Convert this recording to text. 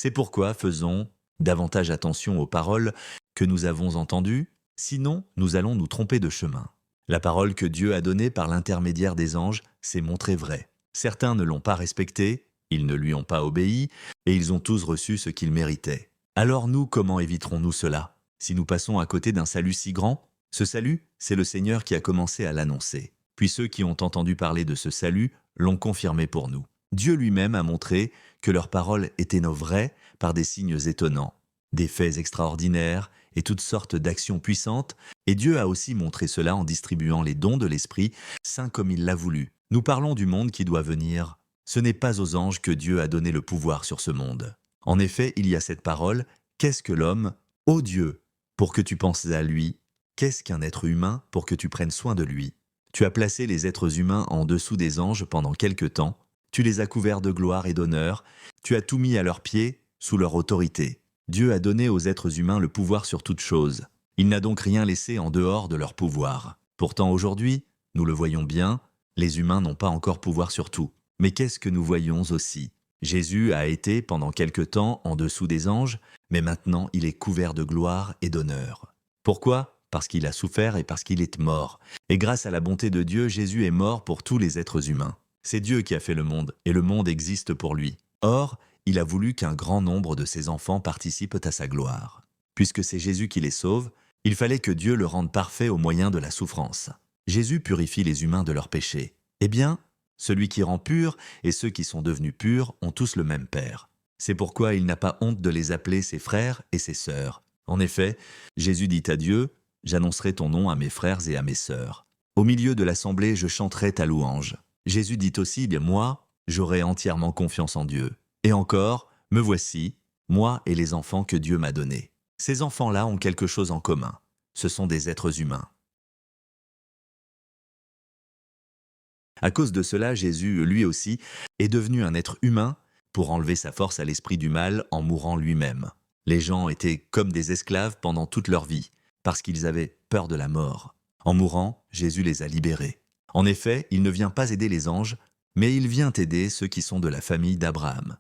C'est pourquoi faisons davantage attention aux paroles que nous avons entendues, sinon nous allons nous tromper de chemin. La parole que Dieu a donnée par l'intermédiaire des anges s'est montrée vraie. Certains ne l'ont pas respectée, ils ne lui ont pas obéi, et ils ont tous reçu ce qu'ils méritaient. Alors nous, comment éviterons-nous cela? Si nous passons à côté d'un salut si grand, ce salut, c'est le Seigneur qui a commencé à l'annoncer. Puis ceux qui ont entendu parler de ce salut l'ont confirmé pour nous. Dieu lui-même a montré que leurs paroles étaient nos vraies par des signes étonnants, des faits extraordinaires et toutes sortes d'actions puissantes, et Dieu a aussi montré cela en distribuant les dons de l'Esprit Saint comme il l'a voulu. Nous parlons du monde qui doit venir. Ce n'est pas aux anges que Dieu a donné le pouvoir sur ce monde. En effet, il y a cette parole, qu'est-ce que l'homme? Ô Dieu, pour que tu penses à lui, qu'est-ce qu'un être humain pour que tu prennes soin de lui? Tu as placé les êtres humains en dessous des anges pendant quelque temps, tu les as couverts de gloire et d'honneur, tu as tout mis à leurs pieds, sous leur autorité. Dieu a donné aux êtres humains le pouvoir sur toute chose. Il n'a donc rien laissé en dehors de leur pouvoir. Pourtant aujourd'hui, nous le voyons bien, les humains n'ont pas encore pouvoir sur tout. Mais qu'est-ce que nous voyons aussi? Jésus a été pendant quelque temps en dessous des anges, mais maintenant il est couvert de gloire et d'honneur. Pourquoi? Parce qu'il a souffert et parce qu'il est mort. Et grâce à la bonté de Dieu, Jésus est mort pour tous les êtres humains. C'est Dieu qui a fait le monde, et le monde existe pour lui. Or, il a voulu qu'un grand nombre de ses enfants participent à sa gloire. Puisque c'est Jésus qui les sauve, il fallait que Dieu le rende parfait au moyen de la souffrance. Jésus purifie les humains de leurs péchés. Eh bien, celui qui rend pur et ceux qui sont devenus purs ont tous le même Père. C'est pourquoi il n'a pas honte de les appeler ses frères et ses sœurs. En effet, Jésus dit à Dieu, « J'annoncerai ton nom à mes frères et à mes sœurs. Au milieu de l'assemblée, je chanterai ta louange. » Jésus dit aussi, « Moi, j'aurai entièrement confiance en Dieu. Et encore, me voici, moi et les enfants que Dieu m'a donnés. » Ces enfants-là ont quelque chose en commun. Ce sont des êtres humains. À cause de cela, Jésus, lui aussi, est devenu un être humain pour enlever sa force à l'esprit du mal en mourant lui-même. Les gens étaient comme des esclaves pendant toute leur vie, parce qu'ils avaient peur de la mort. En mourant, Jésus les a libérés. En effet, il ne vient pas aider les anges, mais il vient aider ceux qui sont de la famille d'Abraham.